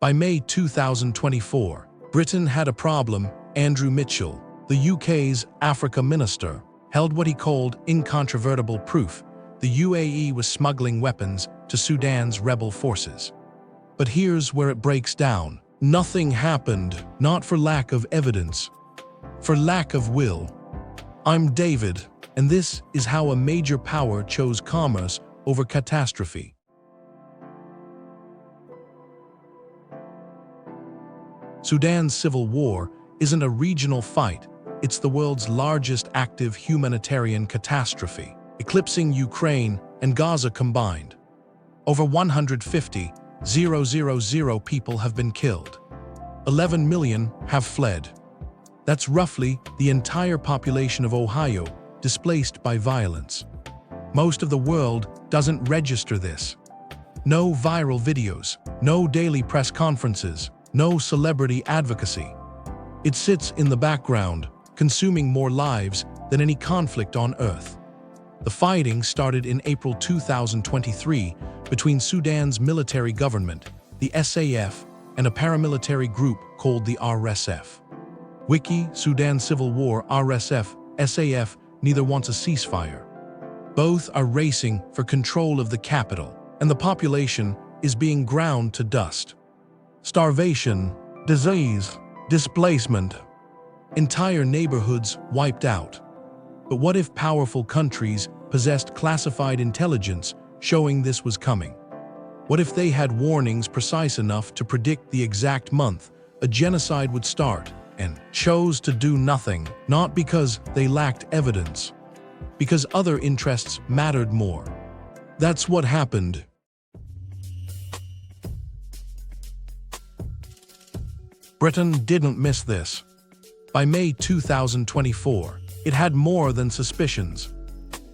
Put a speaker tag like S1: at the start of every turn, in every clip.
S1: By May 2024, Britain had a problem. Andrew Mitchell, the UK's Africa minister, held what he called incontrovertible proof the UAE was smuggling weapons to Sudan's rebel forces. But here's where it breaks down. Nothing happened, not for lack of evidence, for lack of will. I'm David, and this is how a major power chose commerce over catastrophe. Sudan's civil war isn't a regional fight, it's the world's largest active humanitarian catastrophe, eclipsing Ukraine and Gaza combined. Over 150,000 people have been killed. 11 million have fled. That's roughly the entire population of Ohio displaced by violence. Most of the world doesn't register this. No viral videos, no daily press conferences, no celebrity advocacy. It sits in the background, consuming more lives than any conflict on Earth. The fighting started in April 2023 between Sudan's military government, the SAF, and a paramilitary group called the RSF. Wiki, Sudan Civil War, RSF, SAF, neither wants a ceasefire. Both are racing for control of the capital, and the population is being ground to dust. Starvation, disease, displacement. Entire neighborhoods wiped out. But what if powerful countries possessed classified intelligence showing this was coming? What if they had warnings precise enough to predict the exact month a genocide would start and chose to do nothing, not because they lacked evidence, because other interests mattered more? That's what happened. Britain didn't miss this. By May 2024, it had more than suspicions.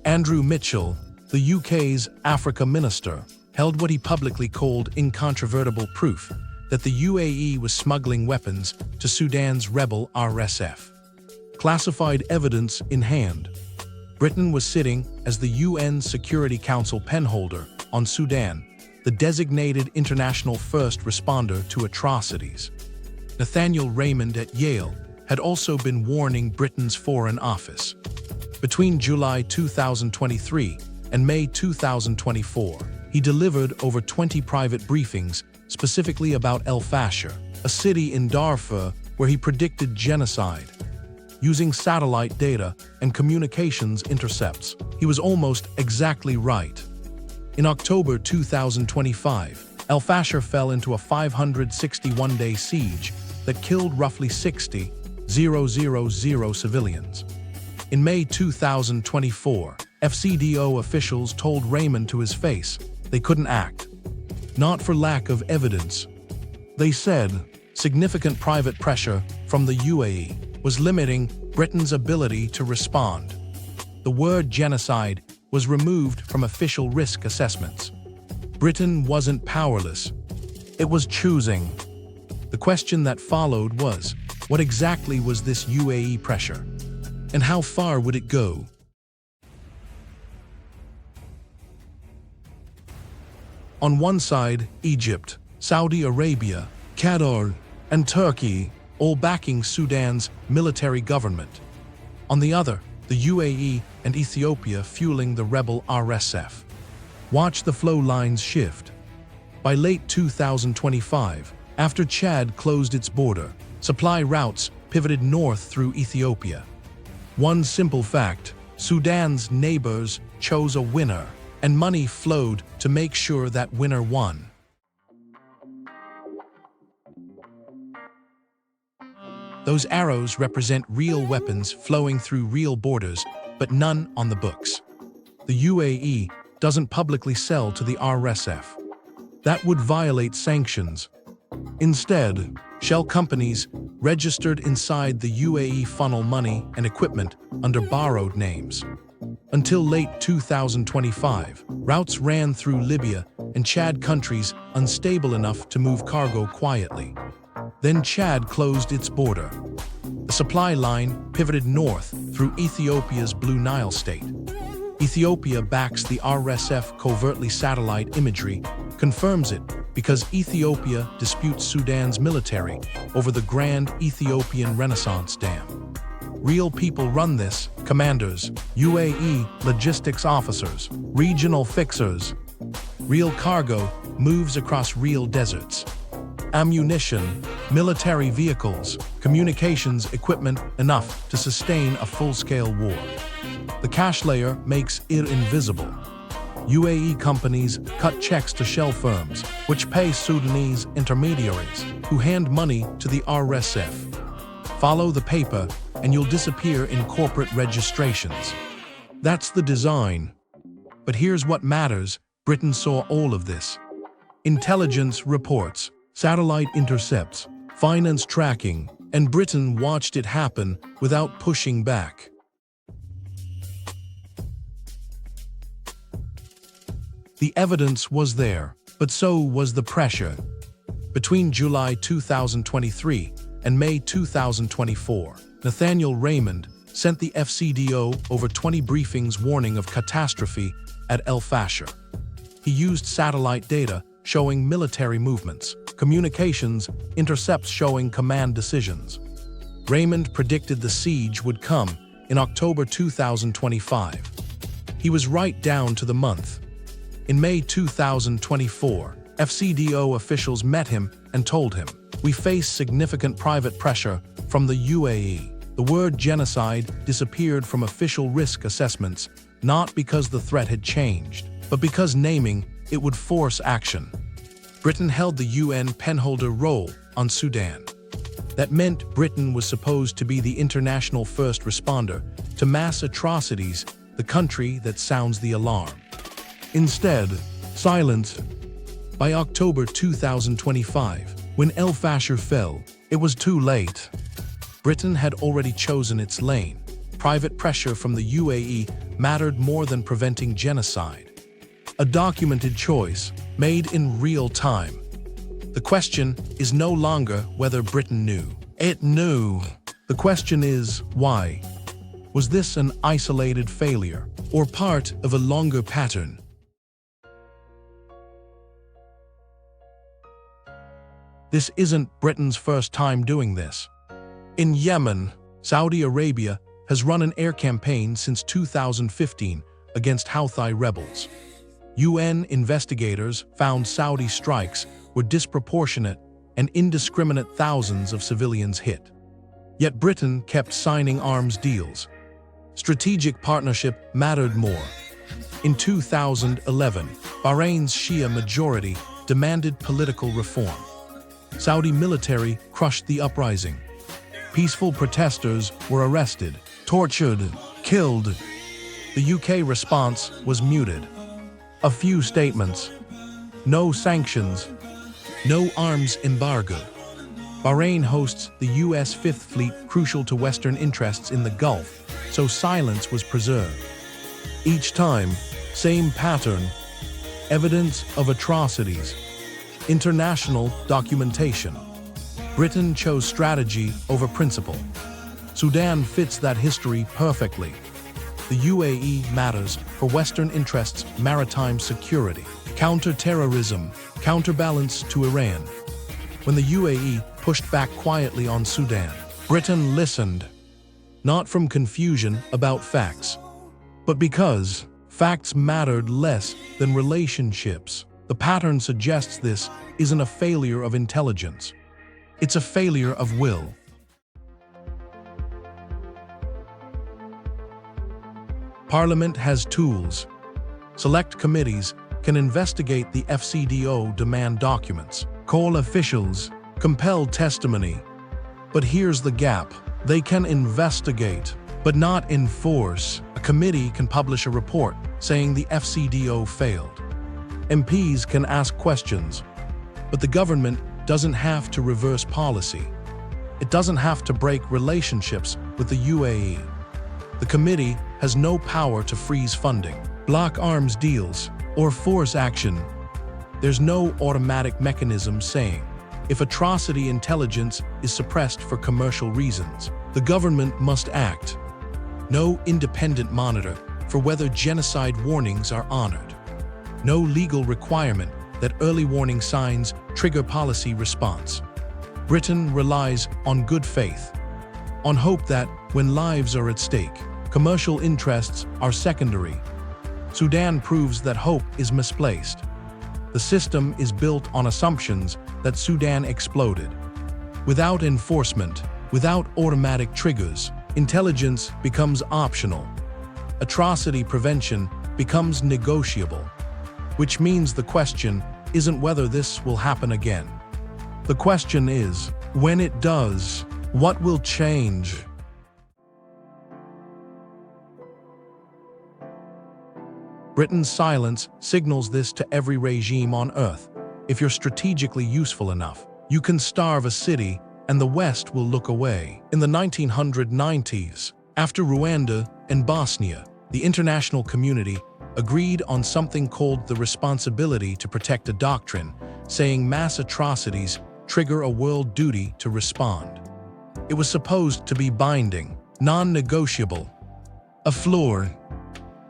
S1: Andrew Mitchell, the UK's Africa minister, held what he publicly called incontrovertible proof that the UAE was smuggling weapons to Sudan's rebel RSF. Classified evidence in hand, Britain was sitting as the UN Security Council penholder on Sudan, the designated international first responder to atrocities. Nathaniel Raymond at Yale had also been warning Britain's Foreign Office. Between July 2023 and May 2024, he delivered over 20 private briefings specifically about El Fasher, a city in Darfur where he predicted genocide. Using satellite data and communications intercepts, he was almost exactly right. In October 2025, El Fasher fell into a 561-day siege that killed roughly 60,000 civilians. In May 2024, FCDO officials told Raymond to his face they couldn't act. Not for lack of evidence. They said significant private pressure from the UAE was limiting Britain's ability to respond. The word genocide was removed from official risk assessments. Britain wasn't powerless. It was choosing. The question that followed was, what exactly was this UAE pressure? And how far would it go? On one side, Egypt, Saudi Arabia, Qatar, and Turkey, all backing Sudan's military government. On the other, the UAE and Ethiopia fueling the rebel RSF. Watch the flow lines shift. By late 2025, after Chad closed its border, supply routes pivoted north through Ethiopia. One simple fact, Sudan's neighbors chose a winner, and money flowed to make sure that winner won. Those arrows represent real weapons flowing through real borders, but none on the books. The UAE doesn't publicly sell to the RSF. That would violate sanctions. Instead, shell companies registered inside the UAE funnel money and equipment under borrowed names. Until late 2025, routes ran through Libya and Chad, countries unstable enough to move cargo quietly. Then Chad closed its border. The supply line pivoted north through Ethiopia's Blue Nile state. Ethiopia backs the RSF covertly. Satellite imagery confirms it. Because Ethiopia disputes Sudan's military over the Grand Ethiopian Renaissance Dam. Real people run this: commanders, UAE logistics officers, regional fixers. Real cargo moves across real deserts. Ammunition, military vehicles, communications equipment enough to sustain a full-scale war. The cash layer makes it invisible. UAE companies cut checks to shell firms, which pay Sudanese intermediaries, who hand money to the RSF. Follow the paper, and you'll disappear in corporate registrations. That's the design. But here's what matters: Britain saw all of this. Intelligence reports, satellite intercepts, finance tracking, and Britain watched it happen without pushing back. The evidence was there, but so was the pressure. Between July 2023 and May 2024, Nathaniel Raymond sent the FCDO over 20 briefings warning of catastrophe at El Fasher. He used satellite data showing military movements, communications intercepts showing command decisions. Raymond predicted the siege would come in October 2025. He was right down to the month. In May 2024, FCDO officials met him and told him, "We face significant private pressure from the UAE." The word genocide disappeared from official risk assessments, not because the threat had changed, but because naming it would force action. Britain held the UN penholder role on Sudan. That meant Britain was supposed to be the international first responder to mass atrocities, the country that sounds the alarm. Instead, silence. By October 2025, when El Fasher fell, it was too late. Britain had already chosen its lane. Private pressure from the UAE mattered more than preventing genocide. A documented choice, made in real time. The question is no longer whether Britain knew. It knew. The question is, why? Was this an isolated failure, or part of a longer pattern? This isn't Britain's first time doing this. In Yemen, Saudi Arabia has run an air campaign since 2015 against Houthi rebels. UN investigators found Saudi strikes were disproportionate and indiscriminate, thousands of civilians hit. Yet Britain kept signing arms deals. Strategic partnership mattered more. In 2011, Bahrain's Shia majority demanded political reform. Saudi military crushed the uprising. Peaceful protesters were arrested, tortured, killed. The UK response was muted. A few statements. No sanctions. No arms embargo. Bahrain hosts the US Fifth Fleet, crucial to Western interests in the Gulf, so silence was preserved. Each time, same pattern. Evidence of atrocities. International documentation. Britain chose strategy over principle. Sudan fits that history perfectly. The UAE matters for Western interests, maritime security, counter-terrorism, counterbalance to Iran. When the UAE pushed back quietly on Sudan, Britain listened, not from confusion about facts, but because facts mattered less than relationships. The pattern suggests this isn't a failure of intelligence. It's a failure of will. Parliament has tools. Select committees can investigate the FCDO demand documents, call officials, compel testimony. But here's the gap. They can investigate, but not enforce. A committee can publish a report saying the FCDO failed. MPs can ask questions, but the government doesn't have to reverse policy. It doesn't have to break relationships with the UAE. The committee has no power to freeze funding, block arms deals, or force action. There's no automatic mechanism saying, if atrocity intelligence is suppressed for commercial reasons, the government must act. No independent monitor for whether genocide warnings are honored. No legal requirement that early warning signs trigger policy response. Britain relies on good faith, on hope that, when lives are at stake, commercial interests are secondary. Sudan proves that hope is misplaced. The system is built on assumptions that Sudan exploded. Without enforcement, without automatic triggers, intelligence becomes optional. Atrocity prevention becomes negotiable, which means the question isn't whether this will happen again. The question is, when it does, what will change? Britain's silence signals this to every regime on Earth. If you're strategically useful enough, you can starve a city and the West will look away. In the 1990s, after Rwanda and Bosnia, the international community agreed on something called the responsibility to protect a doctrine, saying mass atrocities trigger a world duty to respond. It was supposed to be binding, non-negotiable, a floor.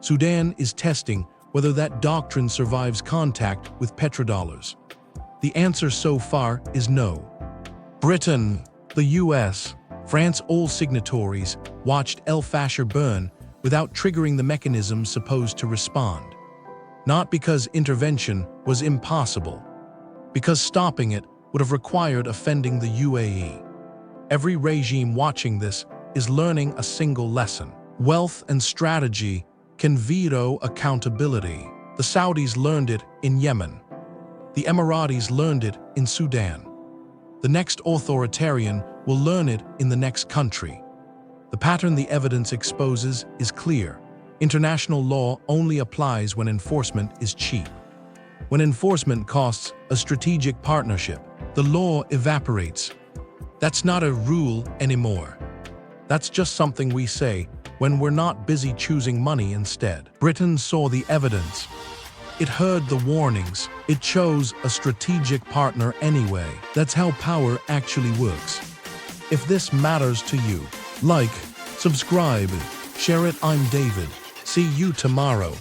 S1: Sudan is testing whether that doctrine survives contact with petrodollars. The answer so far is no. Britain, the US, France, all signatories watched El Fasher burn without triggering the mechanisms supposed to respond. Not because intervention was impossible, because stopping it would have required offending the UAE. Every regime watching this is learning a single lesson. Wealth and strategy can veto accountability. The Saudis learned it in Yemen. The Emiratis learned it in Sudan. The next authoritarian will learn it in the next country. The pattern the evidence exposes is clear. International law only applies when enforcement is cheap. When enforcement costs a strategic partnership, the law evaporates. That's not a rule anymore. That's just something we say when we're not busy choosing money instead. Britain saw the evidence. It heard the warnings. It chose a strategic partner anyway. That's how power actually works. If this matters to you, like, subscribe, share it. I'm David. See you tomorrow.